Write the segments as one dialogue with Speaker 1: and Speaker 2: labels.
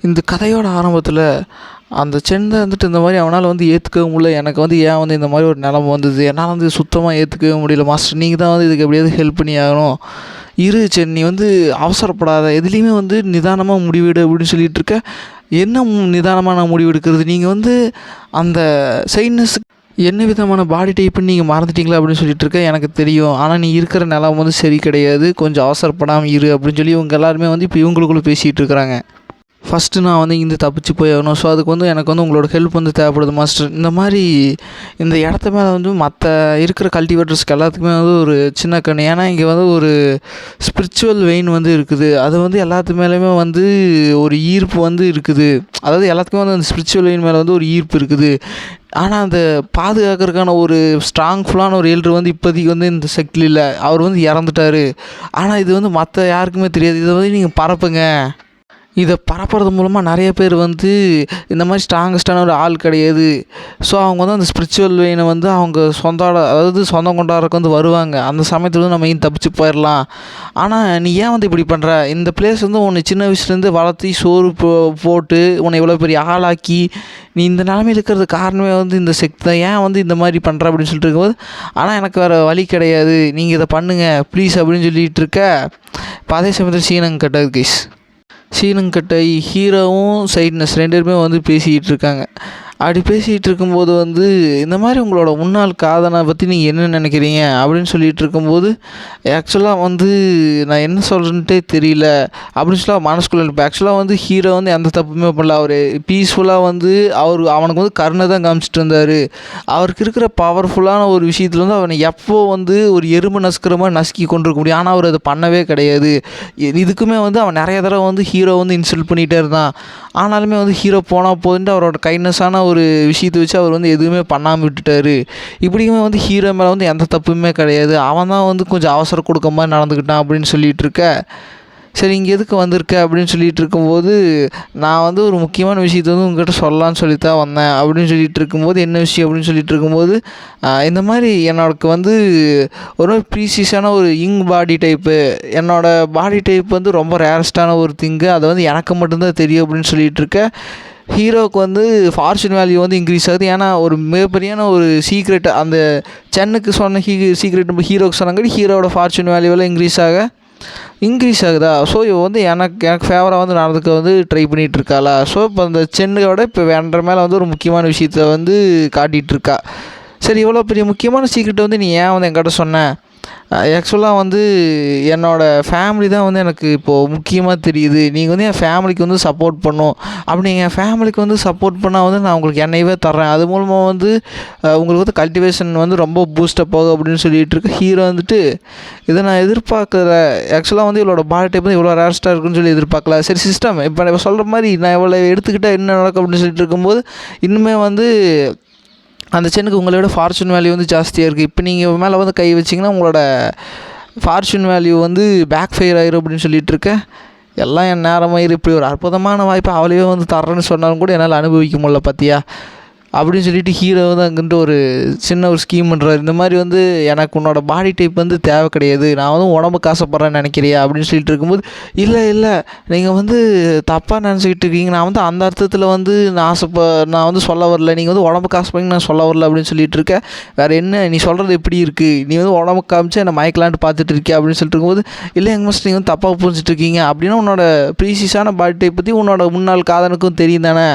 Speaker 1: இந்த கதையோட ஆரம்பத்தில் அந்த சென்னை வந்துட்டு இந்த மாதிரி அவனால் வந்து ஏற்றுக்கவே முடியல. எனக்கு வந்து ஏன் வந்து இந்த மாதிரி ஒரு நிலமை வந்தது, என்னால் வந்து சுத்தமாக ஏற்றுக்கவே முடியல மாஸ்டர், நீங்கள் தான் வந்து இதுக்கு எப்படியாவது ஹெல்ப் பண்ணி ஆகணும். இரு சென், நீ வந்து அவசரப்படாத, எதுலேயுமே வந்து நிதானமாக முடிவெடு அப்படின்னு சொல்லிட்டு இருக்க. என்ன நிதானமாக நான் முடிவெடுக்கிறது, நீங்கள் வந்து அந்த சைனஸ் என்ன விதமான பாடி டைப்புன்னு நீங்கள் மறந்துட்டீங்களா அப்படின்னு சொல்லிட்டு இருக்க. எனக்கு தெரியும், ஆனால் நீ இருக்கிற நிலம் வந்து சரி கிடையாது, கொஞ்சம் அவசரப்படாமல் இரு அப்படின்னு சொல்லி இவங்க எல்லாருமே வந்து இப்போ இவங்களுக்குள்ளே பேசிகிட்டு இருக்கிறாங்க. ஃபஸ்ட்டு நான் வந்து இங்கேருந்து தப்பிச்சு போயாகணும். ஸோ அதுக்கு வந்து எனக்கு வந்து உங்களோட ஹெல்ப் வந்து தேவைப்படுது மாஸ்டர். இந்த மாதிரி இந்த இடத்த மேலே வந்து மற்ற இருக்கிற கல்டிவேட்டர்ஸ்க்கு எல்லாத்துக்குமே வந்து ஒரு சின்ன கண்ணு. ஏன்னா இங்கே வந்து ஒரு ஸ்பிரிச்சுவல் வெயின் வந்து இருக்குது. அது வந்து எல்லாத்து மேலேயுமே வந்து ஒரு ஈர்ப்பு வந்து இருக்குது. அதாவது எல்லாத்துக்குமே வந்து அந்த ஸ்பிரிச்சுவல் வெயின் மேலே வந்து ஒரு ஈர்ப்பு இருக்குது. ஆனால் அந்த பாதுகாக்கிறதுக்கான ஒரு ஸ்ட்ராங்ஃபுல்லான ஒரு எல்டர் வந்து இப்போதைக்கு வந்து இந்த செக்டில் இல்லை. அவர் வந்து இறந்துட்டார். ஆனால் இது வந்து மற்ற யாருக்குமே தெரியாது. இதை வந்து நீங்கள் பரப்புங்க. இதை பரப்புறது மூலமாக நிறைய பேர் வந்து இந்த மாதிரி ஸ்ட்ராங்கஸ்டான ஒரு ஆள் கிடையாது. ஸோ அவங்க வந்து அந்த ஸ்பிரிச்சுவல் வெயினை வந்து அவங்க சொந்தம் கொண்டாடுறதுக்கு வந்து வருவாங்க. அந்த சமயத்தில் வந்து நம்ம ஏன் தப்பிச்சு போயிடலாம். ஆனால் நீ ஏன் வந்து இப்படி பண்ணுற, இந்த பிளேஸ் வந்து உன்னை சின்ன வயசுலேருந்து வளர்த்தி சோறு போட்டு உன்னை இவ்வளோ பெரிய ஆளாக்கி நீ இந்த நிலமையில் இருக்கிறது காரணமே வந்து இந்த செக்ட் தான். ஏன் வந்து இந்த மாதிரி பண்ணுற அப்படின்னு சொல்லிட்டு இருக்கும்போது, ஆனால் எனக்கு வேறு வழி கிடையாது, நீங்கள் இதை பண்ணுங்கள் ப்ளீஸ் அப்படின்னு சொல்லிகிட்டு இருக்க. இப்போ அதே சமயத்தில் சீனங்கட்டது கைஸ், சீனங்கட்டை ஹீரோவும் சைட்னஸ் 2 பேருமே வந்து பேசிக்கிட்டு இருக்காங்க. அப்படி பேசிகிட்டு இருக்கும்போது வந்து இந்த மாதிரி உங்களோட முன்னாள் காதலை பற்றி நீங்கள் என்ன நினைக்கிறீங்க அப்படின்னு சொல்லிகிட்டு இருக்கும்போது, ஆக்சுவலாக வந்து நான் என்ன சொல்கிறேன்ட்டே தெரியல அப்படின்னு சொல்லி மனசுக்குள்ளே இருப்பேன். ஆக்சுவலாக வந்து ஹீரோ வந்து எந்த தப்புமே பண்ணல. அவர் பீஸ்ஃபுல்லாக வந்து அவனுக்கு வந்து கருணை தான் காமிச்சிட்டு இருந்தார். அவருக்கு இருக்கிற பவர்ஃபுல்லான ஒரு விஷயத்தில் வந்து அவனை எப்போ வந்து ஒரு எறும்பு நசுக்கிற மாதிரி நசுக்கி கொண்டிருக்க முடியும். ஆனால் அவர் அதை பண்ணவே கிடையாது. இதுக்குமே வந்து அவன் நிறைய தடவை வந்து ஹீரோ வந்து இன்சல்ட் பண்ணிகிட்டே இருந்தான். ஆனாலுமே வந்து ஹீரோ போனால் போதுன்ட்டு அவரோட கைண்ட்னஸான ஒரு விஷயத்தை வச்சு அவர் வந்து எதுவுமே பண்ணாமல் விட்டுட்டார். இப்படியுமே வந்து ஹீரோ மேலே வந்து எந்த தப்புமே கிடையாது. அவன் தான் வந்து கொஞ்சம் அவசரம் கொடுக்க மாதிரி நடந்துக்கிட்டான் அப்படின்னு சொல்லிகிட்டு இருக்க. சரி, இங்கே எதுக்கு வந்திருக்க அப்படின்னு சொல்லிகிட்டு இருக்கும்போது, நான் வந்து ஒரு முக்கியமான விஷயத்தை வந்து உங்கள்கிட்ட சொல்லலான்னு சொல்லித்தான் வந்தேன் அப்படின்னு சொல்லிகிட்டு இருக்கும்போது, என்ன விஷயம் அப்படின்னு சொல்லிட்டு இருக்கும்போது, இந்த மாதிரி என்னோடக்கு வந்து ஒரு ப்ரீசியஸான ஒரு பாடி டைப்பு, என்னோடய பாடி டைப் வந்து ரொம்ப ரேரஸ்டான ஒரு திங்கு, அதை வந்து எனக்கு மட்டும்தான் தெரியும் அப்படின்னு சொல்லிகிட்டு இருக்க. ஹீரோவுக்கு வந்து ஃபார்ச்சூன் வேல்யூ வந்து இன்க்ரீஸ் ஆகுது. ஏன்னா ஒரு மிகப்பெரியான ஒரு சீக்ரெட் அந்த சென்னுக்கு சொன்ன சீக்ரெட் ஹீரோவுக்கு சொன்னாங்க. ஹீரோவோட ஃபார்ச்சூன் வேல்யூவெல்லாம் இன்க்ரீஸ் ஆகுதா. ஸோ இவ வந்து எனக்கு ஃபேவராக வந்து நடந்துக்க வந்து ட்ரை பண்ணிகிட்ருக்காளா. ஸோ இப்போ அந்த சென்னையோட இப்போ வேண்ட மேலே வந்து ஒரு முக்கியமான விஷயத்த வந்து காட்டிகிட்ருக்கா. சரி, இவ்வளோ பெரிய முக்கியமான சீக்ரெட்டை வந்து நீ ஏன் வந்து என்கிட்ட சொன்ன? ஆக்சுவலாக வந்து என்னோடய ஃபேமிலி தான் வந்து எனக்கு இப்போது முக்கியமாக தெரியுது. நீங்கள் வந்து என் ஃபேமிலிக்கு வந்து சப்போர்ட் பண்ணும். அப்படி நீங்கள் என் ஃபேமிலிக்கு வந்து சப்போர்ட் பண்ணால் வந்து நான் உங்களுக்கு என்னையவே தர்றேன். அது மூலமாக வந்து உங்களுக்கு வந்து கல்டிவேஷன் வந்து ரொம்ப பூஸ்டப் ஆகும் அப்படின்னு சொல்லிகிட்டு இருக்கு. ஹீரோ வந்துட்டு இதை நான் எதிர்பார்க்கல. ஆக்சுவலாக வந்து இவளோட பாடி டைப் வந்து இவ்வளோ ரேர்ஸ்டாக இருக்குன்னு சொல்லி எதிர்பார்க்கல. சரி சிஸ்டம், இப்போ சொல்கிற மாதிரி நான் இவ்வளோ எடுத்துக்கிட்டால் என்ன நடக்கும் அப்படின்னு சொல்லிட்டு இருக்கும்போது, இன்னுமே வந்து அந்த சென்னுக்கு உங்களோட ஃபார்ச்சூன் வேல்யூ வந்து ஜாஸ்தியாக இருக்குது. இப்போ நீங்கள் மேலே வந்து கை வச்சிங்கன்னா உங்களோட ஃபார்ச்சூன் வேல்யூ வந்து பேக் ஃபயர் ஆயிரும் அப்படின்னு சொல்லிகிட்டு இருக்க. எல்லாம் என் நேரமாயிரு, இப்படி ஒரு அற்புதமான வாய்ப்பை அவளையே வந்து தர்றேன்னு சொன்னாலும் கூட என்னால் அனுபவிக்க முடியல பார்த்தியா அப்படின்னு சொல்லிட்டு ஹீரோ வந்து அங்கிட்டு ஒரு சின்ன ஒரு ஸ்கீம் பண்ணுறாரு. இந்த மாதிரி வந்து எனக்கு உன்னோட பாடி டைப் வந்து தேவை கிடையாது, நான் வந்து உடம்புக்கு ஆசைப்பட்றேன்னு நினைக்கிறியா அப்படின்னு சொல்லிட்டு இருக்கும்போது, இல்லை நீங்கள் வந்து தப்பாக நினச்சிக்கிட்டு இருக்கீங்க, நான் வந்து அந்த அர்த்தத்தில் வந்து நான் வந்து சொல்ல வரல, நீங்கள் வந்து உடம்புக்கு ஆசைப்பீங்க நான் சொல்ல வரல அப்படின்னு சொல்லிட்டு இருக்கேன். வேறு என்ன நீ சொல்கிறது எப்படி இருக்குது, நீ வந்து உடம்புக்கு காமிச்சு என்னை மயக்கலான்ட்டு பார்த்துட்டு இருக்கியா அப்படின்னு சொல்லிட்டு இருக்கும்போது, இல்லை எங்கள் மாஸ்டர் நீங்கள் வந்து தப்பாக புரிஞ்சுட்டு இருக்கீங்க. அப்படின்னா உன்னோட ப்ரீசியஸான பாடி டைப் பற்றி உன்னோட முன்னாள் காதனுக்கும் தெரியும் தானே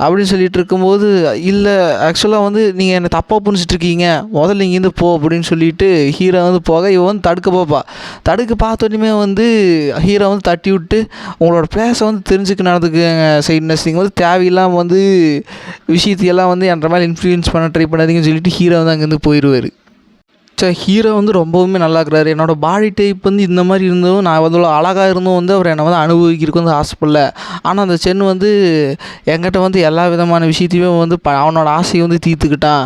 Speaker 1: அப்படின்னு சொல்லிட்டு இருக்கும்போது, இல்லை ஆக்சுவலாக வந்து நீங்கள் என்னை தப்பாக புரிஞ்சிட்ருக்கீங்க, முதல்ல இங்கேருந்து போ அப்படின்னு சொல்லிட்டு ஹீரோ வந்து போக, இவன் வந்து தடுக்க பார்த்தோன்னே வந்து ஹீரோ வந்து தட்டி விட்டு, உங்களோட பிளேஸை வந்து தெரிஞ்சுக்க நடந்துக்குங்க சைட்னஸ், நீங்கள் வந்து தேவையில்லாமல் வந்து விஷயத்தையெல்லாம் வந்து என்ற மாதிரி இன்ஃப்ளூயன்ஸ் பண்ண ட்ரை பண்ணாதீங்கன்னு சொல்லிட்டு ஹீரோ வந்து அங்கேருந்து போயிடுவார். ஹீரோ வந்து ரொம்பவுமே நல்லா இருக்கிறாரு. என்னோடய பாடி டைப் வந்து இந்த மாதிரி இருந்தும் நான் வந்து அழகாக இருந்தும் வந்து அவர் என்னை வந்து அனுபவிக்கிறதுக்கு வந்து ஆசைப்படல. ஆனால் அந்த சென் வந்து என்கிட்ட வந்து எல்லா விதமான விஷயத்தையுமே வந்து அவனோட ஆசையை வந்து தீர்த்துக்கிட்டான்.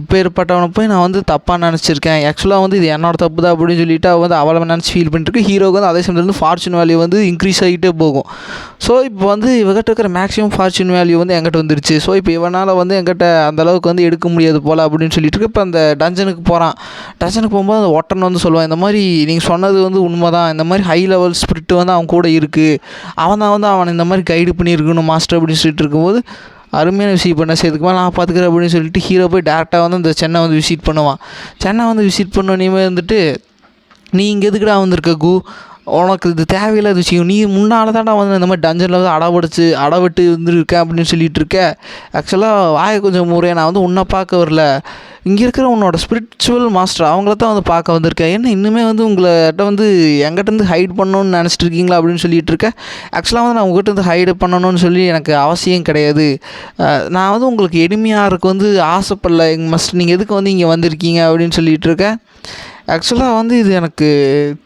Speaker 1: இப்போ ஏற்பட்டவனை போய் நான் வந்து தப்பாக நினச்சிருக்கேன். ஆக்சுவலாக வந்து இது என்னோட தப்பு தான் அப்படின்னு சொல்லிட்டு அவள் வந்து அவளை நினச்சி ஃபீல் பண்ணிட்டுருக்கு. ஹீரோக்கு வந்து அதே சமயத்தில் வந்து ஃபார்ச்சூன் வேல்யூ வந்து இன்க்ரீஸ் ஆகிட்டே போகும். ஸோ இப்போ வந்து இவகிட்ட இருக்கிற மேக்ஸிமம் ஃபார்ச்சூன் வேல்யூ வந்து என்கிட்ட வந்துருச்சு. ஸோ இப்போ இவனால் வந்து என்கிட்ட அந்தளவுக்கு வந்து எடுக்க முடியாது போல் அப்படின்னு சொல்லிட்டு இப்போ அந்த டஞ்சனுக்கு போகிறான். டச்சனுக்கு போகும்போது அந்த ஒட்டன் வந்து சொல்லுவான், இந்த மாதிரி நீங்கள் சொன்னது வந்து உண்மை தான், இந்த மாதிரி ஹை லெவல் ஸ்பிரிட் வந்து அவன் கூட இருக்குது, அவன் தான் வந்து அவனை இந்த மாதிரி கைடு பண்ணியிருக்கணும் மாஸ்டர் அப்படின்னு சொல்லிட்டு இருக்கும்போது அருமையான விஷயம் பண்ண சரி இதுக்கு மேலே நான் பார்த்துக்கிறேன் அப்படின்னு சொல்லிட்டு ஹீரோ போய் டேரெக்டாக வந்து அந்த சென்னை வந்து விசிட் பண்ணுவான். சென்னை வந்து விசிட் பண்ணோன்னே வந்துட்டு நீ இங்கே எதுக்குடா வந்திருக்க உனக்கு இது தேவையில்லாத விஷயம், நீ முன்னால் தான்டா வந்து இந்த மாதிரி டஞ்சனில் வந்து அடவிட்டு இருந்திருக்கேன் அப்படின்னு சொல்லிட்டு இருக்க. ஆக்சுவலாக வாயை கொஞ்சம் முறையாக நான் வந்து உன்னை பார்க்க வரல, இங்கே இருக்கிற உன்னோட ஸ்பிரிச்சுவல் மாஸ்டர் அவங்கள தான் வந்து பார்க்க வந்திருக்கேன், என்ன இன்னுமே வந்து உங்கள்கிட்ட வந்து எங்கிட்டேருந்து ஹைட் பண்ணணும்னு நினச்சிட்டு இருக்கீங்களா அப்படின்னு சொல்லிட்டு இருக்கேன். ஆக்சுவலாக வந்து நான் உங்கள்கிட்ட வந்து ஹைடு பண்ணணும்னு சொல்லி எனக்கு அவசியம் கிடையாது, நான் வந்து உங்களுக்கு எளிமையாக இருக்க வந்து ஆசைப்படல, நீங்கள் எதுக்கு வந்து இங்கே வந்திருக்கீங்க அப்படின்னு சொல்லிட்டு இருக்கேன். ஆக்சுவலாக வந்து இது எனக்கு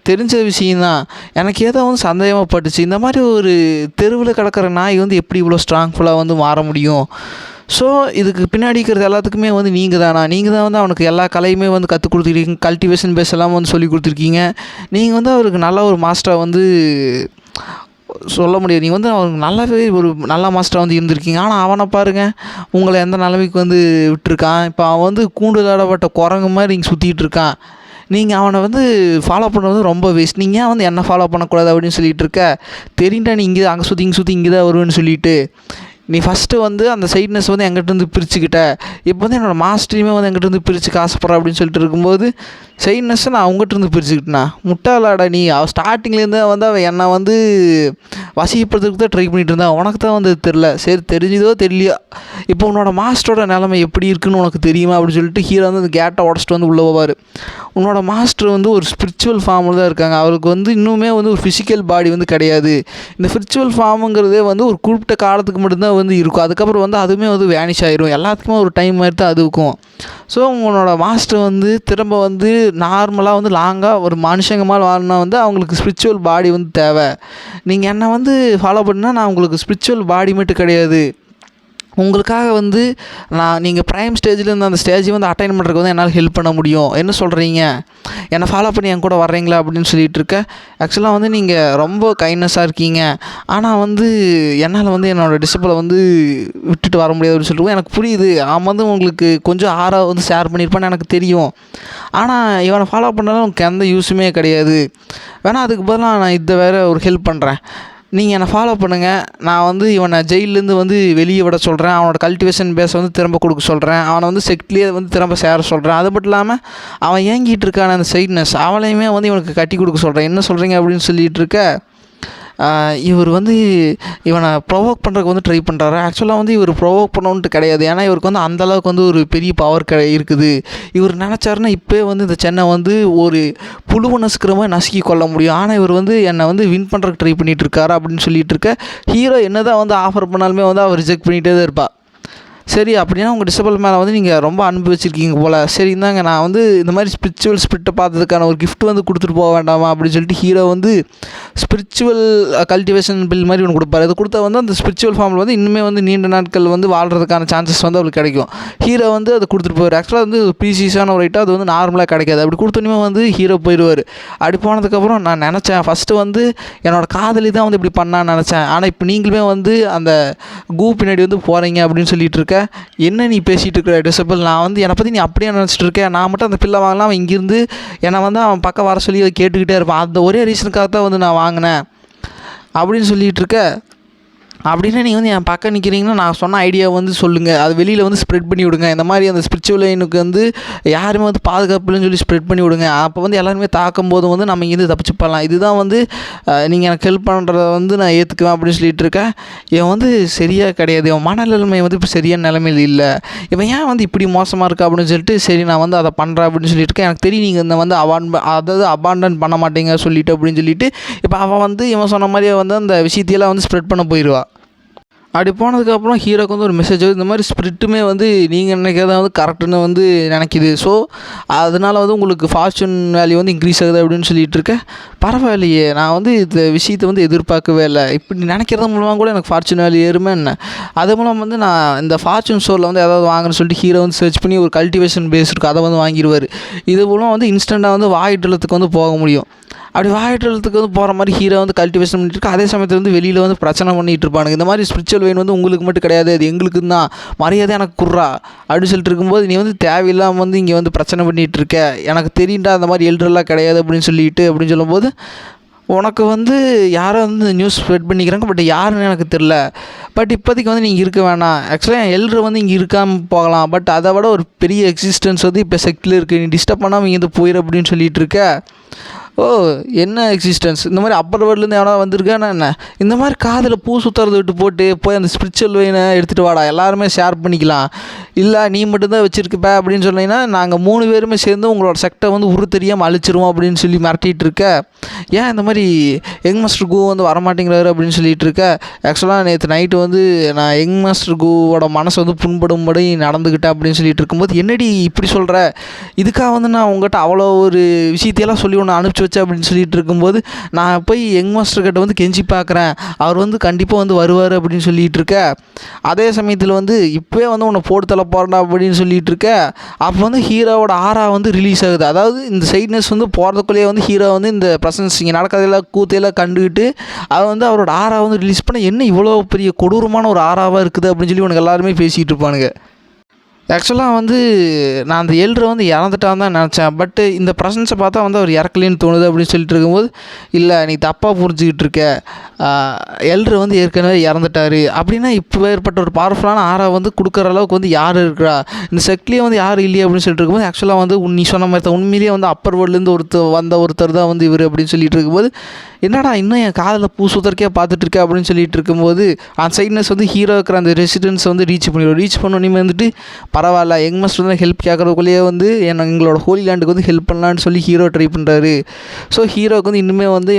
Speaker 1: தெரிஞ்ச விஷயந்தான், எனக்கு ஏதோ வந்து சந்தேகமாகப்பட்டுச்சு, இந்த மாதிரி ஒரு தெருவில் கிடக்கிற நாய் வந்து எப்படி இவ்வளோ ஸ்ட்ராங்ஃபுல்லாக வந்து மாற முடியும். ஸோ இதுக்கு பின்னாடி இருக்கிறது எல்லாத்துக்குமே வந்து நீங்கள் தான் வந்து அவனுக்கு எல்லா கலையுமே வந்து கற்றுக் கொடுத்துருக்கீங்க, கல்டிவேஷன் பேஸ் எல்லாம் வந்து சொல்லி கொடுத்துருக்கீங்க, நீங்கள் வந்து அவருக்கு நல்ல ஒரு மாஸ்டரை வந்து சொல்ல முடியாது, நீங்கள் வந்து அவனுக்கு நல்லாவே ஒரு நல்ல மாஸ்டராக வந்து இருந்திருக்கீங்க. ஆனால் அவனை பாருங்கள் உங்களை எந்த நிலைமைக்கு வந்து விட்டுருக்கான். இப்போ அவன் வந்து கூண்டுலாடப்பட்ட குரங்கு மாதிரி இங்கே சுற்றிட்டு இருக்கான், நீங்கள் அவனை வந்து ஃபாலோ பண்ணுறது ரொம்ப வேஸ்ட், நீங்கள் ஏன் வந்து என்ன ஃபாலோ பண்ணக்கூடாது அப்படின்னு சொல்லிட்டு இருக்க, தெரியுண்டா நீ இங்கே அங்கே சுற்றி இங்கே தான் வருவேன்னு சொல்லிட்டு நீ ஃபஸ்ட்டு வந்து அந்த சைட்னஸ் வந்து எங்கிட்டேருந்து பிரிச்சுக்கிட்ட, இப்போ வந்து என்னோடய மாஸ்டரையுமே வந்து எங்கிட்டேருந்து பிரிச்சுக்க ஆசைப்பட்றேன் அப்படின்னு சொல்லிட்டு இருக்கும்போது சைட்னஸ்ஸை நான் அவங்ககிட்டருந்து பிரிச்சுக்கிட்டேனா, முட்டாளாடா நீ, ஸ்டார்டிங்லேருந்து வந்து அவன் என்னை வந்து வசிப்படுறதுக்கு தான் ட்ரை பண்ணிகிட்டு இருந்தான், உனக்கு தான் வந்து தெரில, சரி தெரிஞ்சதோ தெரியலையோ, இப்போ உன்னோட மாஸ்டரோட நிலைமை எப்படி இருக்குன்னு உனக்கு தெரியுமா அப்படின்னு சொல்லிட்டு ஹீரோ வந்து அந்த கேட்டை உடச்சிட்டு வந்து உள்ளே போவார். உன்னோட மாஸ்டர் வந்து ஒரு ஸ்பிரிச்சுவல் ஃபார்மில் தான் இருக்காங்க, அவருக்கு வந்து இன்னுமே வந்து ஒரு ஃபிசிக்கல் பாடி வந்து கிடையாது, இந்த ஸ்பிரிச்சுவல் ஃபார்முங்கிறதே வந்து ஒரு குறிப்பிட்ட காலத்துக்கு மட்டும்தான் வந்து இருக்கும், அதுக்கப்புறம் வந்து அதுவுமே வந்து வேனிஷ் ஆயிரும், எல்லாத்துக்குமே ஒரு டைம் மாதிரி தான் அதுக்கும். ஸோ உங்களோட மாஸ்டர் வந்து திரும்ப வந்து நார்மலாக வந்து லாங்காக ஒரு மனுஷங்க மாதிரி வாழணும்னா வந்து அவங்களுக்கு ஸ்பிரிச்சுவல் பாடி வந்து தேவை, நீங்கள் என்னை வந்து ஃபாலோ பண்ணால் நான் உங்களுக்கு ஸ்பிரிச்சுவல் பாடி மட்டும் கிடையாது, உங்களுக்காக வந்து நீங்கள் ப்ரைம் ஸ்டேஜ்லேருந்து அந்த ஸ்டேஜை வந்து அட்டைன் பண்ணுறதுக்கு வந்து என்னால் ஹெல்ப் பண்ண முடியும், என்ன சொல்கிறீங்க, என்னை ஃபாலோ பண்ணி என் கூட வர்றீங்களா அப்படின்னு சொல்லிட்டு இருக்க. ஆக்சுவலாக வந்து நீங்கள் ரொம்ப கைண்ட்னஸாக இருக்கீங்க, ஆனால் வந்து என்னால் வந்து என்னோடய டிசிப்ளை வந்து விட்டுட்டு வர முடியாது அப்படின்னு சொல்லிட்டு எனக்கு புரியுது, அவன் வந்து உங்களுக்கு கொஞ்சம் ஆறாக வந்து ஷேர் பண்ணியிருப்பான்னு எனக்கு தெரியும், ஆனால் இவனை ஃபாலோ பண்ணாலும் உங்களுக்கு எந்த யூஸுமே கிடையாது, வேணால் அதுக்கு பதிலாக நான் இதை வேறு ஒரு ஹெல்ப் பண்ணுறேன், நீங்கள் என்னை ஃபாலோ பண்ணுங்கள், நான் வந்து இவனை ஜெயிலேருந்து வந்து வெளியே விட சொல்கிறேன், அவனோட கல்டிவேஷன் பேஸை வந்து திரும்ப கொடுக்க சொல்கிறேன், அவனை வந்து செக்ட்லேயே வந்து திரும்ப சேர சொல்கிறேன், அது மட்டும் இல்லாமல் அவன் ஏங்கிட்டு இருக்கான அந்த சைட்னஸ் அவளையுமே வந்து இவனுக்கு கட்டி கொடுக்க சொல்கிறேன், என்ன சொல்கிறீங்க அப்படின்னு சொல்லிகிட்டு இருக்க. இவர் வந்து இவனை ப்ரொவோக் பண்ணுறதுக்கு வந்து ட்ரை பண்ணுறாரு. ஆக்சுவலாக வந்து இவர் ப்ரொவோக் பண்ணணுன்ட்டு கிடையாது, ஏன்னா இவருக்கு வந்து அந்தளவுக்கு வந்து ஒரு பெரிய பவர் இருக்குது, இவர் நினச்சாருன்னா இப்போ வந்து இந்த சென்னை வந்து ஒரு புழுவை நசுக்கிற மாதிரி நசுக்கி கொள்ள முடியும், ஆனால் இவர் வந்து என்னை வந்து வின் பண்ணுறதுக்கு ட்ரை பண்ணிகிட்டு இருக்காரு அப்படின்னு சொல்லிட்டு இருக்க. ஹீரோ என்ன தான் வந்து ஆஃபர் பண்ணாலுமே வந்து அவர் ரிஜெக்ட் பண்ணிகிட்டே தான் இருப்பாள். சரி அப்படின்னா உங்கள் டிசபிள் மேலே வந்து நீங்கள் ரொம்ப அனுப்பி வச்சுருக்கீங்க போல், சரி இந்தாங்க நான் வந்து இந்த மாதிரி ஸ்பிரிச்சுவல் ஸ்பிரிட்டை பார்த்ததுக்கான ஒரு கிஃப்ட் வந்து கொடுத்துட்டு போக வேண்டாமா அப்படின்னு சொல்லிட்டு ஹீரோ வந்து ஸ்பிரிச்சுவல் கல்டிவேஷன் பில் மாதிரி ஒன்று கொடுப்பாரு. அது கொடுத்தா வந்து அந்த ஸ்பிரிச்சுவல் ஃபார்மில் வந்து இன்னுமே வந்து நீண்ட நாட்கள் வந்து வாழ்கிறதுக்கான சான்சஸ் வந்து அவருக்கு கிடைக்கும். ஹீரோ வந்து அதை கொடுத்துட்டு போவார். ஆக்சுவலாக வந்து ப்ரீசியஸான ஒரு ஐட்டம், அது வந்து நார்மலாக கிடைக்காது. அப்படி கொடுத்தோன்னே வந்து ஹீரோ போயிடுவார். அப்படி போனதுக்கப்புறம் நான் நினச்சேன் ஃபஸ்ட்டு வந்து என்னோடய காதலி தான் வந்து இப்படி பண்ணான்னு நினச்சேன், ஆனால் இப்போ நீங்களுமே வந்து அந்த பின்னாடி வந்து போகிறீங்க அப்படின்னு சொல்லிட்டு இருக்க. என்ன நீ பேசிகிட்டு இருக்கிற டிசபிள், நான் வந்து என்னை பற்றி நீ அப்படியே நினச்சிட்டு இருக்கேன், நான் மட்டும் அந்த பில்லை வாங்கலாம், அவன் இங்கேருந்து என்னை வந்து அவன் பக்கம் வர சொல்லி அதை கேட்டுக்கிட்டே இருப்பான், அந்த ஒரே ரீசனுக்காக தான் வந்து நான் வாங்கினேன் அப்படின்னு சொல்லிகிட்டு இருக்க. அப்படின்னா நீங்கள் வந்து என் பக்கம் நிற்கிறீங்கன்னா நான் சொன்ன ஐடியா வந்து சொல்லுங்கள், அது வெளியில் வந்து ஸ்ப்ரெட் பண்ணி விடுங்க, இந்த மாதிரி அந்த ஸ்பிரிச்சுவல் லைனுக்கு வந்து யாருமே வந்து பாதுகாப்புலன்னு சொல்லி ஸ்ப்ரெட் பண்ணி விடுங்க, அப்போ வந்து எல்லாருமே தாக்கும் போது வந்து நம்ம இங்கேருந்து தப்பிச்சு போகலாம், இதுதான் வந்து நீங்கள் எனக்கு ஹெல்ப் பண்ணுறத வந்து நான் ஏற்றுக்குவேன் அப்படின்னு சொல்லிட்டு இருக்கேன். இவன் வந்து சரியாக கிடையாது, இவன் மனநிலைமை வந்து இப்போ சரியான நிலைமையில் இல்லை, இவன் ஏன் வந்து இப்படி மோசமாக இருக்கா அப்படின்னு சொல்லிட்டு சரி நான் வந்து அதை பண்ணுறேன் அப்படின்னு சொல்லிட்டு இருக்கேன். எனக்கு தெரியும் நீங்கள் இந்த வந்து அபாண்டன் பண்ண மாட்டேங்க சொல்லிட்டு அப்படின்னு சொல்லிட்டு இப்போ அவன் வந்து இவன் சொன்ன மாதிரியே வந்து அந்த விஷயத்தையெல்லாம் வந்து ஸ்ப்ரெட் பண்ண போயிடுவா. அப்படி போனதுக்கப்புறம் ஹீரோக்கு வந்து ஒரு மெசேஜ் இந்த மாதிரி ஸ்பிரிட்டுமே வந்து நீங்கள் நினைக்கிறத வந்து கரெக்டுன்னு வந்து நினைக்கிது, ஸோ அதனால் வந்து உங்களுக்கு ஃபார்ச்சூன் வேல்யூ வந்து இன்க்ரீஸ் ஆகுது அப்படின்னு சொல்லிட்டு இருக்கேன். பரவாயில்லையே, நான் வந்து இந்த விஷயத்தை வந்து எதிர்பார்க்கவே இல்லை, இப்படி நினைக்கிறது மூலமாக கூட எனக்கு ஃபார்ச்சூன் வேல்யூ ஏறுமே என்ன. அது மூலம் வந்து நான் இந்த ஃபார்ச்சூன் ஸ்டோரில் வந்து ஏதாவது வாங்கணும்னு சொல்லிட்டு ஹீரோ வந்து சர்ச் பண்ணி ஒரு கல்டிவேஷன் பேஸ் இருக்குது அதை வந்து வாங்கிடுவார். இது மூலம் வந்து இன்ஸ்டண்ட்டாக வந்து வாயிட்டுலத்துக்கு வந்து போக முடியும். அப்படி வாயிட்டுறதுக்கு வந்து போகிற மாதிரி ஹீரோ வந்து கல்டிவேஷன் பண்ணிட்டு இருக்கு. அதே சமயத்தில் வந்து வெளியில் வந்து பிரச்சனை பண்ணிகிட்டு இருப்பானுங்க. இந்த மாதிரி ஸ்பிரிச்சுவல் வெயின் வந்து உங்களுக்கு மட்டும் கிடையாது, அது எங்களுக்கு தான், மரியாதை எனக்கு குர்றா அப்படின்னு சொல்லிட்டு இருக்கும்போது, நீ வந்து தேவையில்லாமல் வந்து இங்கே வந்து பிரச்சனை பண்ணிகிட்டு இருக்க, எனக்கு தெரியுண்டா அந்த மாதிரி எல்டரெல்லாம் கிடையாது அப்படின்னு சொல்லும்போது, உனக்கு வந்து யாரோ வந்து நியூஸ் ஸ்ப்ரெட் பண்ணிக்கிறாங்க, பட் யாருன்னு எனக்கு தெரில, பட் இப்போதைக்கு வந்து நீங்கள் இருக்க வேணாம், ஆக்சுவலாக என் எல்டர் வந்து இங்கே இருக்காமல் போகலாம், பட் அதை விட ஒரு பெரிய எக்ஸிஸ்டன்ஸ் வந்து இப்போ செக்டில் இருக்குது, நீ டிஸ்டர்ப் பண்ணாமல் இங்கே வந்து போயிரு அப்படின்னு சொல்லிட்டு இருக்க. ஓ, என்ன எக்ஸிஸ்டன்ஸ், இந்த மாதிரி அப்பர் வேர்ல்ட்லேருந்து எவனா வந்திருக்கானா என்ன, இந்த மாதிரி காதில் பூ சுற்றுறது விட்டு போட்டு போய் அந்த ஸ்பிரிச்சுவல் வெயினை எடுத்துகிட்டு வாடா, எல்லாருமே ஷேர் பண்ணிக்கலாம், இல்லை நீ மட்டும்தான் வச்சுருக்கப்ப அப்படின்னு சொன்னீங்கன்னா நாங்கள் 3 பேருமே சேர்ந்து உங்களோட செக்டை வந்து உரு தெரியாமல் அழிச்சிருவோம் அப்படின்னு சொல்லி மிரட்டிகிட்டு இருக்க. ஏன் இந்த மாதிரி யங் மாஸ்டர் கு வந்து வரமாட்டேங்கிறாரு அப்படின்னு சொல்லிட்டு இருக்க. ஆக்சுவலாக நேற்று நைட்டு வந்து நான் யங் மாஸ்டர் குவோட மனசை வந்து புண்படும்படி நடந்துக்கிட்டேன் அப்படின்னு சொல்லிட்டு இருக்கும்போது, என்னடி இப்படி சொல்கிற, இதுக்காக வந்து நான் உங்கள்கிட்ட அவ்வளோ ஒரு விஷயத்தையெல்லாம் சொல்லி ஒன்று அனுப்பிச்சி வச்சேன் அப்படின்னு சொல்லிட்டு இருக்கும்போது, நான் போய் யங் மாஸ்டர் கிட்ட வந்து கெஞ்சி பார்க்குறேன், அவர் வந்து கண்டிப்பாக வந்து வருவார் அப்படின்னு சொல்லிட்டு இருக்க. அதே சமயத்தில் வந்து இப்போவே வந்து உன்னை போட்டு தள்ள போகிறா அப்படின்னு சொல்லிட்டு இருக்க. அப்போ வந்து ஹீரோவோட ஆரா வந்து ரிலீஸ் ஆகுது. அதாவது இந்த சைட்னஸ் வந்து போகிறதுக்குள்ளேயே வந்து ஹீரோ வந்து இந்த ப்ரெசன்ஸ் இங்கே நடக்கிறதெல்லாம் கூத்தையெல்லாம் கண்டுக்கிட்டு அவர் வந்து அவரோட ஆரா வந்து ரிலீஸ் பண்ண, என்ன இவ்வளோ பெரிய கொடூரமான ஒரு ஆராவாக இருக்குது அப்படின்னு சொல்லி உனக்கு எல்லாருமே பேசிகிட்டு இருப்பானுங்க. ஆக்சுவலாக வந்து நான் அந்த எல்டரை வந்து இறந்துட்டான்னு தான் நினச்சேன், பட்டு இந்த ப்ரெசன்ஸை பார்த்தா வந்து அவர் இறக்கலேன்னு தோணுது அப்படின்னு சொல்லிட்டு இருக்கும்போது, இல்லை நீ தப்பாக புரிஞ்சுக்கிட்டு இருக்க, எல்டர் வந்து ஏற்கனவே இறந்துட்டார் அப்படின்னா இப்போ ஏற்பட்ட ஒரு பவர்ஃபுல்லான ஆரா வந்து கொடுக்குற அளவுக்கு வந்து யார் இருக்கிறா, இந்த செக்லேயே வந்து யார் இல்லையே அப்படின்னு சொல்லிட்டு இருக்கும்போது, ஆக்சுவலாக வந்து நீ சொன்ன மாதிரி தான் உண்மையிலேயே வந்து அப்பர் வேர்ல்ட்லேருந்து ஒருத்தர் தான் வந்து இவர் அப்படின்னு சொல்லிட்டு இருக்கும்போது, என்னடா இன்னும் என் காதில் பூ சுத்தர்க்கே பார்த்துட்டு இருக்கேன் அப்படின்னு சொல்லிட்டு இருக்கும்போது, அந்த சைட்னஸ் வந்து ஹீரோ இருக்கிற அந்த ரெசிடென்ஸ் வந்து ரீச் பண்ணோன்னே வந்துட்டு, பரவாயில்ல யங் மாஸ்டர் வந்து ஹெல்ப் கேட்குறதுக்குள்ளேயே வந்து எங்களோட ஹோலி லேண்டுக்கு வந்து ஹெல்ப் பண்ணலான்னு சொல்லி ஹீரோ ட்ரை பண்ணுறாரு. ஸோ ஹீரோவுக்கு வந்து இன்னுமே வந்து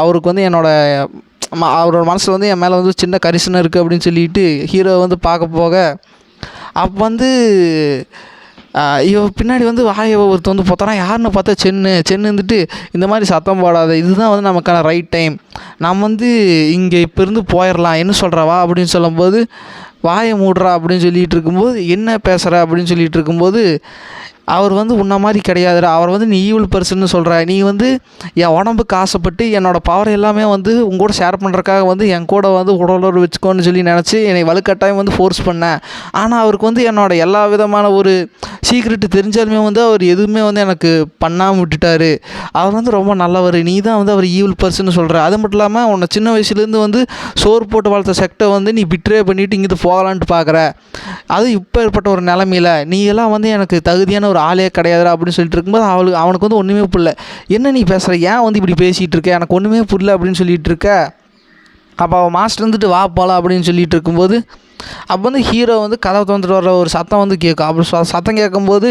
Speaker 1: அவருக்கு வந்து அவரோட மனசில் வந்து என் மேலே வந்து சின்ன கரிசனை இருக்குது அப்படின்னு சொல்லிட்டு ஹீரோ வந்து பார்க்க போக, அப்போ வந்து பின்னாடி வந்து வாயை ஒருத்தர் வந்து பார்த்தோன்னா, யாருன்னு பார்த்தா சென்னு வந்துட்டு, இந்த மாதிரி சத்தம் போடாத, இதுதான் வந்து நமக்கான ரைட் டைம், நம்ம வந்து இங்கே இப்போ இருந்து போயிடலாம், என்ன சொல்கிறவா அப்படின்னு சொல்லும்போது, வாயை மூடுறா அப்படின்னு சொல்லிகிட்டு இருக்கும்போது, என்ன பேசுகிற அப்படின்னு சொல்லிகிட்டு இருக்கும்போது, அவர் வந்து உன்ன மாதிரி கிடையாதுடா, அவர் வந்து நீ ஈவில் பர்சன்னு சொல்கிற, நீ வந்து என் உடம்புக்கு ஆசைப்பட்டு என்னோடய பவர் எல்லாமே வந்து உங்கூட ஷேர் பண்ணுறக்காக வந்து என் கூட வந்து உடலோடு வச்சுக்கோன்னு சொல்லி நினச்சி என்னை வலுக்கட்டாயம் வந்து ஃபோர்ஸ் பண்ணேன். ஆனால் அவருக்கு வந்து என்னோடய எல்லா விதமான ஒரு சீக்ரெட்டு தெரிஞ்சாலுமே வந்து அவர் எதுவுமே வந்து எனக்கு பண்ணாமல் விட்டுட்டார். அவர் வந்து ரொம்ப நல்லவர், நீ தான் வந்து அவர் ஈவில் பர்சன்னு சொல்கிற, அது மட்டும் இல்லாமல் உன்னை சின்ன வயசுலேருந்து வந்து சோறு போட்டு வளர்த்த செக்டை வந்து நீ பிட்ரே பண்ணிவிட்டு இங்கிட்டு போகலான்ட்டு பார்க்குற, அது இப்போ ஏற்பட்ட ஒரு நிலமையில் நீ எல்லாம் வந்து எனக்கு தகுதியான ஒரு ஆளே கிடையாதுடா அப்படின்னு சொல்லிட்டு இருக்கும்போது, அவனுக்கு வந்து ஒன்றுமே புரியல, என்ன நீ பேசுகிற, ஏன் வந்து இப்படி பேசிகிட்டு இருக்க, எனக்கு ஒன்றுமே புரியல அப்படின்னு சொல்லிட்டு இருக்க. அப்போ அவன் மாஸ்டர் வந்துட்டு வா போகலாம் அப்படின்னு சொல்லிட்டு இருக்கும்போது, அப்போ வந்து ஹீரோ வந்து கதவை திறந்துட்டு வர்ற ஒரு சத்தம் வந்து கேட்கும். அப்படி சத்தம் கேட்கும்போது,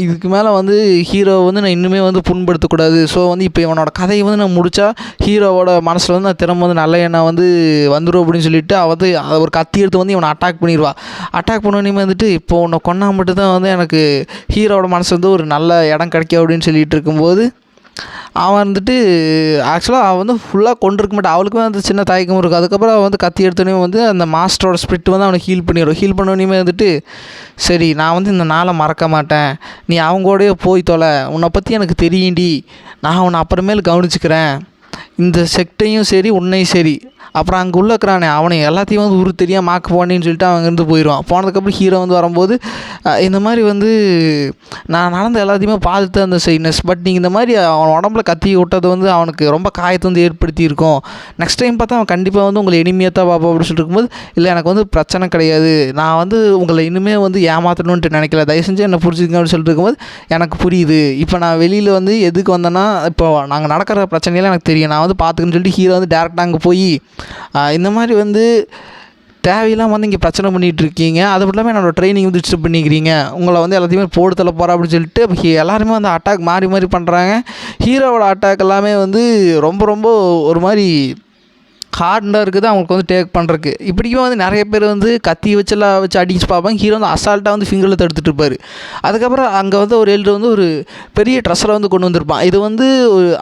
Speaker 1: இதுக்கு மேலே வந்து ஹீரோ வந்து நான் இன்னுமே வந்து புண்படுத்தக்கூடாது, ஸோ வந்து இப்போ இவனோட கதையை வந்து நான் முடித்தா ஹீரோவோட மனசில் வந்து நான் திரும்ப வந்து நல்ல எண்ணம் வந்து வந்துடும் அப்படின்னு சொல்லிட்டு அவள் வந்து ஒரு கத்தி எடுத்து வந்து இவனை அட்டாக் பண்ணிடுவா. அட்டாக் பண்ணோன்னே வந்துட்டு, இப்போ உன்னை கொண்டா மட்டும்தான் வந்து எனக்கு ஹீரோவோட மனசு வந்து ஒரு நல்ல இடம் கிடைக்கும் அப்படின்னு சொல்லிட்டு இருக்கும்போது, அவன் வந்துட்டு ஆக்சுவலாக அவன் வந்து ஃபுல்லாக கொண்டிருக்க மாட்டான், அவளுக்குமே வந்து சின்ன தயக்கம் இருக்கும். அதுக்கப்புறம் அவன் வந்து கத்தி எடுத்தோடனே வந்து அந்த மாஸ்டரோட ஸ்பிரிட் வந்து அவனை ஹீல் பண்ணிடும். ஹீல் பண்ணோன்னே வந்துட்டு, சரி நான் வந்து இந்த நாளை மறக்க மாட்டேன், நீ அவங்களோடய போய் தொலை, உன்னை பற்றி எனக்கு தெரியும்டி, நான் உன்னை அப்புறமேல் கவனிச்சுக்கிறேன், இந்த செக்டையும் சரி உன்னையும் சரி, அப்புறம் அங்கே உள்ள இருக்கிறானே அவனையும் எல்லாத்தையும் வந்து உரு தெரியாமல் மாக்கு போனேன்னு சொல்லிட்டு அவன் இருந்து போயிடுவான். போனதுக்கப்புறம் ஹீரோ வந்து வரும்போது, இந்த மாதிரி வந்து நான் நடந்த எல்லாத்தையுமே பார்த்துட்டு அந்த சைட்னஸ், பட் நீங்கள் இந்த மாதிரி அவன் உடம்புல கத்தி விட்டது வந்து அவனுக்கு ரொம்ப காயத்தை வந்து ஏற்படுத்தியிருக்கோம், நெக்ஸ்ட் டைம் பார்த்தா அவன் கண்டிப்பாக வந்து உங்களை எனிமையாக தான் பார்ப்போம் அப்படின்னு சொல்லிட்டு இருக்கும்போது, இல்லை எனக்கு வந்து பிரச்சனை கிடையாது, நான் வந்து உங்களை இன்னுமே வந்து ஏமாற்றணுன்ட்டு நினைக்கல, தயவு செஞ்சு என்னை புரிஞ்சுங்க அப்படின்னு சொல்லிட்டு இருக்கும்போது, எனக்கு புரியுது, இப்போ நான் வெளியில் வந்து எதுக்கு வந்தேன்னா, இப்போ நாங்கள் நடக்கிற பிரச்சனையெல்லாம் எனக்கு தெரியும், நான் வந்து பார்த்துக்குன்னு சொல்லிட்டு ஹீரோ வந்து டேரெக்டாக அங்கே போய், இந்த மாதிரி வந்து தேவையில்லாமல் வந்து இங்கே பிரச்சனை பண்ணிகிட்ருக்கீங்க, அது மட்டும் இல்லாமல் என்னோடய ட்ரைனிங் வந்து டிஸ்டர்ப் பண்ணிக்கிறீங்க, உங்களை வந்து எல்லாத்தையுமே போட்டு தள்ள போகிறா அப்படின்னு சொல்லிட்டு எல்லாருமே வந்து அட்டாக் மாறி பண்ணுறாங்க. ஹீரோவோட அட்டாக் எல்லாமே வந்து ரொம்ப ரொம்ப ஒரு மாதிரி ஹார்டாக இருக்குது அவங்களுக்கு வந்து டேக் பண்ணுறக்கு. இப்படியும் வந்து நிறைய பேர் வந்து கத்தி வச்சு அடிச்சு பார்ப்பாங்க. ஹீரோ வந்து அசால்ட்டாக வந்து ஃபிங்கரில் தடுத்துட்டு இருப்பார். அதுக்கப்புறம் அங்கே வந்து ஒரு எல்டர் வந்து ஒரு பெரிய ட்ரெஸ்ஸரை வந்து கொண்டு வந்திருப்பான். இது வந்து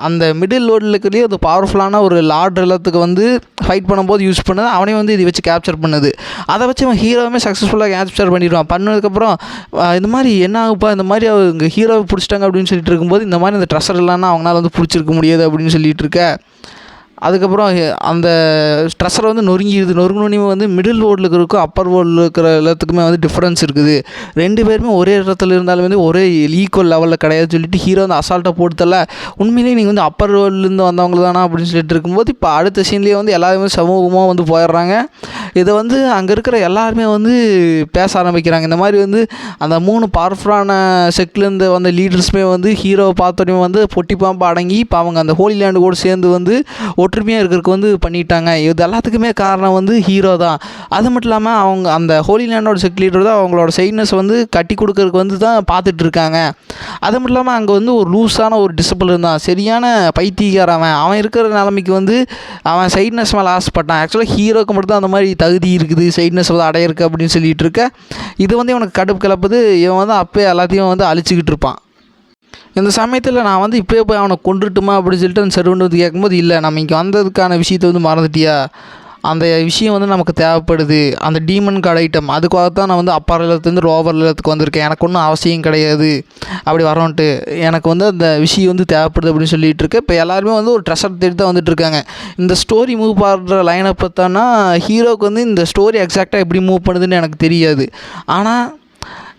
Speaker 1: அந்த மிடில் லோடில் இருக்கிறதே ஒரு பவர்ஃபுல்லான ஒரு லார்ட் எல்லாத்துக்கு வந்து ஃபைட் பண்ணும்போது யூஸ் பண்ணது. அவனே வந்து இதை வச்சு கேப்சர் பண்ணுது. அதை வச்சு அவன் ஹீரோவுமே சக்ஸஸ்ஃபுல்லாக கேப்சர் பண்ணிடுவான். பண்ணதுக்கப்புறம் இந்த மாதிரி என்ன ஆகுப்பா, இந்த மாதிரி அவங்க ஹீரோவை பிடிச்சிட்டாங்க அப்படின்னு சொல்லிட்டு இருக்கும்போது இந்த மாதிரி அந்த ட்ரெஸ்ஸர் இல்லைன்னா அவங்களால வந்து பிடிச்சிருக்க முடியாது அப்படின்னு சொல்லிட்டு இருக்க. அதுக்கப்புறம் அந்த ட்ரெஸ்ஸரை வந்து நொறுங்கினோடனே வந்து மிடில் வேர்ல்டில் இருக்கிறதுக்கும் அப்பர் வேர்ல்டில் இருக்கிற எல்லாத்துக்குமே வந்து டிஃப்ரென்ஸ் இருக்குது. 2 பேருமே ஒரே இடத்துல இருந்தாலும் வந்து ஒரே ஈக்குவல் லெவலில் கிடையாது சொல்லிட்டு ஹீரோ வந்து அசால்ட்டாக போட்டுத்தல. உண்மையிலேயே நீங்கள் வந்து அப்பர் வேர்ல்டுலேருந்து வந்தவங்க தானா அப்படின்னு சொல்லிட்டு இருக்கும்போது இப்போ அடுத்த சீன்லேயே வந்து எல்லாருமே சமூகமாக வந்து போயிடுறாங்க. இதை வந்து அங்கே இருக்கிற எல்லாருமே வந்து பேச ஆரம்பிக்கிறாங்க. இந்த மாதிரி வந்து அந்த 3 பவர்ஃபுல்லான செக்லேருந்து வந்த லீடர்ஸுமே வந்து ஹீரோவை பார்த்தோன்னே வந்து பொட்டி பாம்பு அடங்கி இப்போ அவங்க அந்த ஹோலி லேண்டு கூட சேர்ந்து வந்து ஒற்றுமையாக இருக்கிறதுக்கு வந்து பண்ணிட்டாங்க. இது எல்லாத்துக்குமே காரணம் வந்து ஹீரோ தான். அது மட்டும் இல்லாமல் அவங்க அந்த ஹோலி லேண்டோட செக் லீடர் தான் அவங்களோட சைட்னஸ் வந்து கட்டி கொடுக்கறதுக்கு வந்து தான் பார்த்துட்டு இருக்காங்க. அது மட்டும் இல்லாமல் அங்கே வந்து ஒரு லூஸான ஒரு டிசிப்ளின் தான், சரியான பைத்தியக்கார அவன் இருக்கிற நிலைமைக்கு வந்து அவன் சைட்னஸ் மேலே ஆசைப்பட்டான். ஆக்சுவலாக ஹீரோக்கு மட்டும் தான் அந்த மாதிரி தகுதி இருக்குது, சைட்னஸ் வந்து அடையிருக்கு அப்படின்னு சொல்லிட்டு இருக்க. இது வந்து இவனுக்கு கடுப்பு கிளப்புது. இவன் வந்து அப்போயே எல்லாத்தையும் வந்து அழிச்சிக்கிட்டு இருப்பான். இந்த சமயத்தில் நான் வந்து இப்போயே போய் அவனை கொண்டுட்டுமா அப்படின்னு சொல்லிட்டு அந்த சர்வெண்ட் வந்து கேட்கும்போது, இல்லை நம்ம இங்கே வந்ததுக்கான விஷயத்தை வந்து மறந்துட்டியா, அந்த விஷயம் வந்து நமக்கு தேவைப்படுது, அந்த டீமன் கார்டு ஐட்டம் அதுக்காக தான் நான் வந்து அப்பர் இல்லத்துலேருந்து ரோவர் இல்லத்துக்கு வந்திருக்கேன், எனக்கு ஒன்றும் அவசியம் கிடையாது அப்படி வரோன்ட்டு, எனக்கு வந்து அந்த விஷயம் வந்து தேவைப்படுது அப்படின்னு சொல்லிட்டு இருக்கு. இப்போ எல்லாருமே வந்து ஒரு ட்ரெஷர் தேடி தான் வந்துட்டுருக்காங்க. இந்த ஸ்டோரி மூவ் பண்ணுற லைனை பார்த்தோன்னா ஹீரோவுக்கு வந்து இந்த ஸ்டோரி எக்ஸாக்டாக எப்படி மூவ் பண்ணுதுன்னு எனக்கு தெரியாது. ஆனால்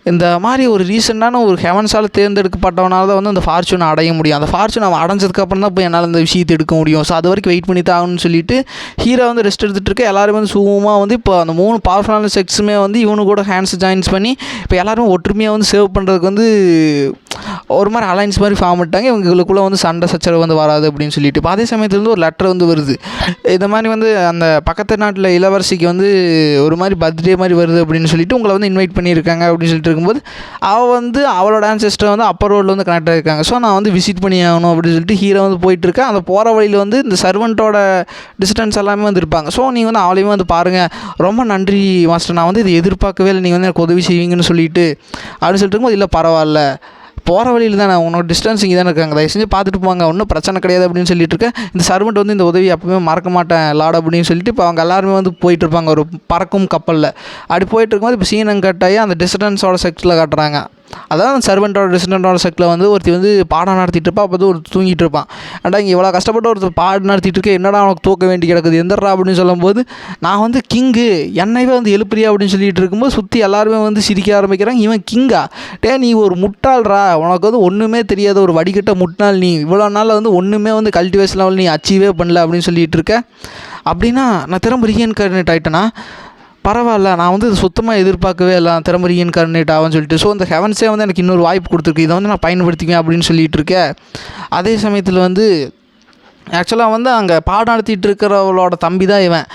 Speaker 1: இந்த மாதிரி ஒரு ரீசெண்டான ஒரு ஹெவன்ஸால் தேர்ந்தெடுக்கப்பட்டவனால தான் வந்து அந்த ஃபார்ச்சூனை அடைய முடியும். அந்த ஃபார்ச்சூன் அவன் அடைஞ்சதுக்கப்புறம் தான் போய் என்னால் அந்த விஷயத்தை எடுக்க முடியும். ஸோ அது வரைக்கும் வெயிட் பண்ணி தான் ஆகணும்னு சொல்லிட்டு ஹீரோ வந்து ரெஸ்ட் எடுத்துகிட்டு இருக்க. எல்லாருமே வந்து சுகமாக வந்து இப்போ அந்த 3 பவர்ஃபுல்லான செக்ஸுமே வந்து இவனு கூட ஹேண்ட்ஸ் ஜாயின்ஸ் பண்ணி இப்போ எல்லாருமே ஒற்றுமையாக வந்து சேவ் பண்ணுறதுக்கு வந்து ஒரு மாதிரி அலைன்ஸ் மாதிரி ஃபார்ம் பண்ணிட்டாங்க. இவங்களுக்குள்ளே வந்து சண்டை சச்சரவு வந்து வராது அப்படின்னு சொல்லிட்டு. இப்போ அதே சமயத்தில் வந்து ஒரு லெட்டர் வந்து வருது. இந்த மாதிரி வந்து அந்த பக்கத்து நாட்டில் இளவரசிக்கு வந்து ஒரு மாதிரி பர்த்டே மாதிரி வருது அப்படின்னு சொல்லிட்டு உங்களை வந்து இன்வைட் பண்ணியிருக்காங்க அப்படின்னு சொல்லிட்டு இருக்கும்போது அவள் வந்து அவளோட ஆன்செஸ்டர் வந்து அப்பர் வேர்ல்டில் வந்து கனெக்ட் ஆகிருக்காங்க. ஸோ நான் வந்து விசிட் பண்ணி ஆகணும் அப்படின்னு சொல்லிட்டு ஹீரோ வந்து போயிட்டுருக்கேன். அந்த போகிற வழியில் வந்து இந்த சர்வெண்ட்டோட டிஸ்டன்ஸ் எல்லாமே வந்து இருப்பாங்க. ஸோ நீங்கள் வந்து அவளையுமே வந்து பாருங்கள், ரொம்ப நன்றி மாஸ்டர், நான் வந்து இது எதிர்பார்க்கவே இல்லை, நீங்கள் வந்து எனக்கு உதவி செய்வீங்கன்னு சொல்லிட்டு அப்படின்னு சொல்லிட்டு இருக்கும்போது, இல்லை பரவாயில்ல, போகிற வழியில் தான் உன்னோட டிஸ்டன்ஸ் இங்கே தானே இருக்காங்க, தயவு செஞ்சு பார்த்துட்டு போங்க, ஒன்றும் பிரச்சனை கிடையாது அப்படின்னு சொல்லிட்டு இருக்கேன். இந்த சர்வெண்ட் வந்து இந்த உதவி அப்பவுமே மறக்க மாட்டேன் லார்ட் அப்படின்னு சொல்லிட்டு இப்போ அவங்க எல்லாருமே வந்து போயிட்டுருப்பாங்க ஒரு பறக்கும் கப்பலில். அப்படி போயிட்டு இருக்கும்போது இப்போ சீனம் கட்டாயி அந்த டிஸ்டன்ஸோட செக்டில் காட்டுறாங்க. அதாவது அந்த சர்வெண்ட்டோட டிஸ்டன்ட்டோட செக்டில் வந்து ஒருத்தி வந்து பாடம் நடத்திட்டு இருப்பா. அப்போ வந்து ஒரு தூங்கிட்டு இருப்பான். ஏன்டா இங்கே இவ்வளோ கஷ்டப்பட்டு ஒருத்தர் பாடம் நடத்திட்டு இருக்கேன், என்னடா அவனுக்கு தூக்க வேண்டி கிடக்குது எந்தரா அப்படின்னு சொல்லும்போது, நான் வந்து கிங்கு, என்னைவே வந்து எழுப்புறியா அப்படின்னு சொல்லிட்டு இருக்கும்போது சுற்றி எல்லாருமே வந்து சிரிக்க ஆரம்பிக்கிறாங்க. இவன் கிங்கா, நீ ஒரு முட்டாள்ரா, உனக்கு வந்து ஒன்றுமே தெரியாத ஒரு வடிகட்ட முட்டாள், நீ இவ்வளோ நாளில் வந்து ஒன்றுமே வந்து கல்டிவேஷன் லெவல் நீ அச்சீவே பண்ணல அப்படின்னு சொல்லிட்டு இருக்க. அப்படின்னா நான் திரும்ப ரீஇன்கார்னேட் ஆகிட்டேன்னா பரவாயில்ல, நான் வந்து இது சுத்தமாக எதிர்பார்க்கவே இல்லை, திரும்ப ரீஇன்கார்னேட் ஆகும்னு சொல்லிட்டு. ஸோ அந்த ஹெவன்ஸே வந்து எனக்கு இன்னொரு வாய்ப்பு கொடுத்துருக்கு, இதை வந்து நான் பயன்படுத்திக்குவேன் அப்படின்னு சொல்லிட்டு இருக்கேன். அதே சமயத்தில் வந்து ஆக்சுவலாக வந்து அங்கே பாடம் நடத்திட்டு இருக்கிறவளோட தம்பி தான் இவன்,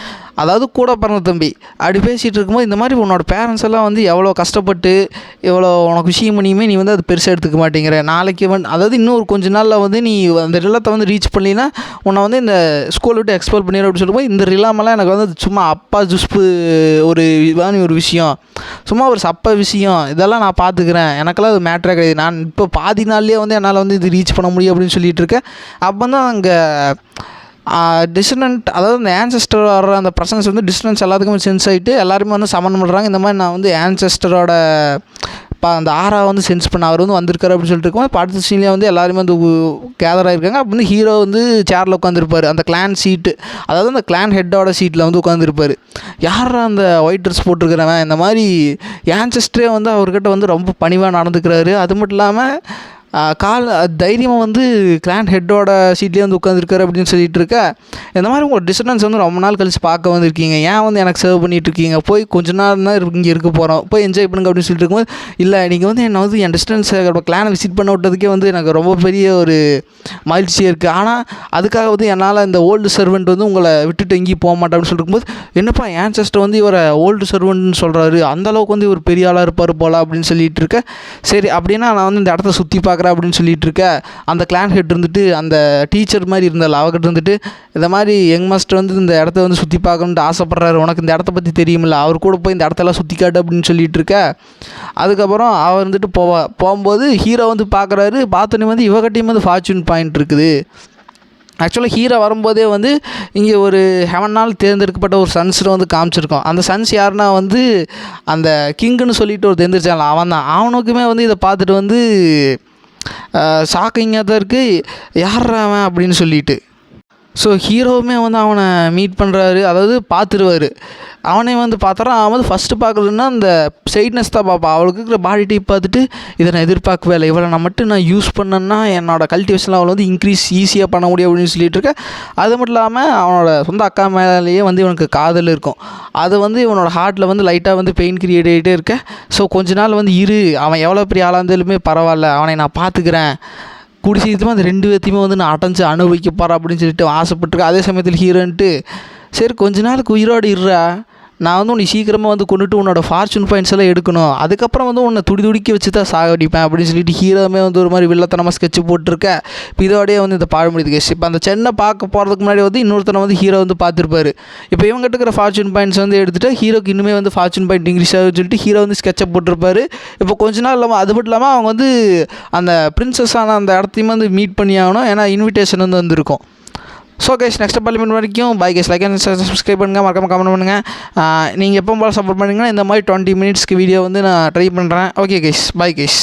Speaker 1: அதாவது கூட பிறந்த தம்பி. அப்படி பேசிகிட்டு இருக்கும்போது இந்த மாதிரி உன்னோட பேரண்ட்ஸ் எல்லாம் வந்து எவ்வளோ கஷ்டப்பட்டு எவ்வளோ உனக்கு விஷயம் பண்ணியுமே நீ வந்து அது பெருசாக எடுத்துக்க மாட்டேங்கிற, நாளைக்கு வந்து அதாவது இன்னும் கொஞ்ச நாளில் வந்து நீ அந்த ரிலத்தை வந்து ரீச் பண்ணினா உன்னை வந்து இந்த ஸ்கூல் விட்டு எக்ஸ்பெல் பண்ணிடுற அப்படின்னு சொல்லும்போது, இந்த ரிலாமெல்லாம் எனக்கு வந்து சும்மா அப்பா ஜுஸ்பு ஒரு இதான ஒரு விஷயம், சும்மா ஒரு சப்ப விஷயம், இதெல்லாம் நான் பார்த்துக்கிறேன், எனக்கெல்லாம் அது மேட்ரே கிடையாது, நான் இப்போ பாதி நாள்லேயே வந்து என்னால் வந்து இது ரீச் பண்ண முடியும் அப்படின்னு சொல்லிட்டு இருக்கேன். அப்போ தான் அங்கே டிஸ்டன்ட், அதாவது அந்த ஆன்செஸ்டர் வர்ற அந்த ப்ரெசன்ஸ் வந்து டிஸ்டன்ஸ் எல்லாத்துக்குமே சென்ஸ் ஆகிட்டு எல்லாருமே வந்து சமன் பண்ணுறாங்க. இந்த மாதிரி நான் வந்து ஆன்செஸ்டரோட அந்த ஆறாக வந்து சென்ஸ் பண்ண அவர் வந்து வந்திருக்காரு அப்படின்னு சொல்லிட்டு இருக்கோம். இப்போ அடுத்த சீன்லேயே வந்து எல்லாருமே வந்து கேதர் ஆகிருக்காங்க. அப்போ வந்து ஹீரோ வந்து சேரில் உட்காந்துருப்பார், அந்த கிளான் சீட்டு, அதாவது அந்த கிளான் ஹெட்டோட சீட்டில் வந்து உட்காந்துருப்பார். யார் அந்த ஒயிட் ட்ரெஸ் போட்டிருக்கிறவன், இந்த மாதிரி ஆன்செஸ்டரே வந்து அவர்கிட்ட வந்து ரொம்ப பணிவாக நடந்துக்கிறாரு. அது மட்டும் இல்லாமல் தைரியமாக வந்து கிளான் ஹெட்டோட சீட்லேயே வந்து உட்காந்துருக்காரு அப்படின்னு சொல்லிட்டு இருக்க. இந்த மாதிரி உங்கள் டிஸ்டன்ஸ் வந்து ரொம்ப நாள் கழிச்சு பார்க்க வந்திருக்கீங்க, ஏன் வந்து எனக்கு சர்வ் பண்ணிகிட்ருக்கீங்க, போய் கொஞ்ச நாள் தான் இங்கே இருக்க போகிறோம், போய் என்ஜாய் பண்ணுங்க அப்படின்னு சொல்லிட்டு இருக்கும்போது, இல்லை நீங்கள் வந்து என்னை வந்து என் டிஸ்டன்ஸை கிளானை விசிட் பண்ண விட்டதுக்கே வந்து எனக்கு ரொம்ப பெரிய ஒரு மகிழ்ச்சியாக இருக்குது, ஆனால் அதுக்காக வந்து என்னால் இந்த ஓல்டு சர்வெண்ட் வந்து உங்களை விட்டுட்டு எங்கேயும் போக மாட்டேன் அப்படின்னு சொல்லிட்டு இருக்கும்போது, என்னப்பா ஆன்செஸ்டர் வந்து இவரை ஓல்டு சர்வெண்ட்னு சொல்கிறாரு, அந்தளவுக்கு வந்து இவர் பெரிய ஆளாக இருப்பார் போல அப்படின்னு சொல்லிட்டு இருக்க. சரி அப்படின்னா நான் வந்து இந்த இடத்த சுற்றி பார்க்க பார்க்குறா அப்படின்னு சொல்லிட்டு இருக்க, அந்த கிளான் ஹெட் இருந்துட்டு அந்த டீச்சர் மாதிரி இருந்தால் அவகிட்ட இருந்துட்டு இந்த மாதிரி யங் மாஸ்டர் வந்து இந்த இடத்த வந்து சுற்றி பார்க்கணுன்ட்டு ஆசைப்பட்றாரு, உனக்கு இந்த இடத்த பற்றி தெரியுமில்ல, அவர் கூட போய் இந்த இடத்தெல்லாம் சுற்றி காட்டு அப்படின்னு சொல்லிட்டு இருக்க. அதுக்கப்புறம் அவர் வந்துட்டு போகும்போது ஹீரோ வந்து பார்க்குறாரு. பார்த்தோன்னே வந்து இவகிட்டையும் வந்து ஃபார்ச்சூன் பாயிண்ட் இருக்குது. ஆக்சுவலாக ஹீரோ வரும்போதே வந்து இங்கே ஒரு ஹெவனால் தேர்ந்தெடுக்கப்பட்ட ஒரு சன்ஸை வந்து காமிச்சிருக்கோம். அந்த சன்ஸ் யாருன்னா வந்து அந்த கிங்குன்னு சொல்லிட்டு ஒரு தேர்ந்தெடுச்சாங்களா, அவன் தான். அவனுக்குமே வந்து இதை பார்த்துட்டு வந்து ஷாக்கிங்காக தான் இருக்குது, யார் அவன் அப்படின்னு சொல்லிட்டு. ஸோ ஹீரோவுமே வந்து அவனை மீட் பண்ணுறாரு, அதாவது பார்த்துருவார். அவனே வந்து பார்த்துறான். அவன் வந்து ஃபஸ்ட்டு பார்க்குறதுன்னா அந்த ஸ்ட்ரெயிட்னஸ் தான் பார்ப்பான். அவளுக்கு இருக்கிற பாடி டைப் பார்த்துட்டு இதை நான் எதிர்பார்க்கவே இல்லை, இவளை நான் மட்டும் நான் யூஸ் பண்ணேன்னா என்னோடய கல்டிவேஷன் அவளை வந்து இன்க்ரீஸ் ஈஸியாக பண்ண முடியும் அப்படின்னு சொல்லிட்டு இருக்கேன். அது மட்டும் இல்லாமல் அவனோட சொந்த அக்கா மேலேயே வந்து இவனுக்கு காதல் இருக்கும். அது வந்து இவனோட ஹார்ட்டில் வந்து லைட்டாக வந்து பெயின் கிரியேட் ஆகிட்டே இருக்க. ஸோ கொஞ்ச நாள் வந்து அவன் எவ்வளோ பெரிய ஆளாக இருந்தாலுமே பரவாயில்ல, அவனை நான் பார்த்துக்கிறேன், கூடி சீக்கிரமாக அந்த 2 பேர்த்தையுமே வந்து நான் அடைஞ்சு அனுபவிக்க போகிறேன் அப்படின்னு சொல்லிட்டு ஆசைப்பட்டிருக்கேன். அதே சமயத்தில் ஹீரோன்ட்டு சரி கொஞ்ச நாளுக்கு உயிரோடு இருறா, நான் வந்து உன்னை சீக்கிரமாக வந்து கொண்டுட்டு உன்னோட ஃபார்ச்சூன் பாயிண்ட்ஸ் எல்லாம் எடுக்கணும், அதுக்கப்புறம் வந்து உன்னை துடிக்க வச்சு தான் சாகடிப்பேன் அப்படின்னு சொல்லிட்டு ஹீரோமே வந்து ஒரு மாதிரி வில்லத்தனமாக ஸ்கெட்ச் போட்டிருக்கேன். இப்போ இதோடய வந்து இந்த பாட முடியுது கேஸ். இப்போ அந்த சென்னை பார்க்க போகிறதுக்கு முன்னாடி வந்து இன்னொருத்தனை வந்து ஹீரோ வந்து பார்த்துருப்பாரு. இப்போ இவங்ககிட்ட இருக்கிற ஃபார்ச்சூன் பாயிண்ட்ஸ் வந்து எடுத்துகிட்டு ஹீரோக்கு இன்னுமே வந்து ஃபார்ச்சூன் பாயிண்ட் இன்க்ரீஸ் ஆகுதுன்னு சொல்லிட்டு ஹீரோ வந்து ஸ்கெட்சப் போட்டிருப்பாரு. இப்போ கொஞ்ச நாள் இல்லாமல் அது மட்டும் இல்லாமல் அவங்க வந்து அந்த பிரின்சஸான அந்த இடத்தையுமே வந்து மீட் பண்ணி ஆகணும், ஏன்னா இன்விடேஷன் வந்து வந்திருக்கும். ஸோ கைஸ் நெக்ஸ்ட் பார்லிமெண்ட் வரைக்கும் bye guys, like and subscribe பண்ணுங்கள், மறக்காம கமெண்ட் பண்ணுங்கள். நீங்கள் எப்போ போல சப்போர்ட் பண்ணிங்கன்னா இந்த மாதிரி 20 மினிட்ஸ்க்கு வீடியோ வந்து நான் ட்ரை பண்ணுறேன். Okay guys, bye guys.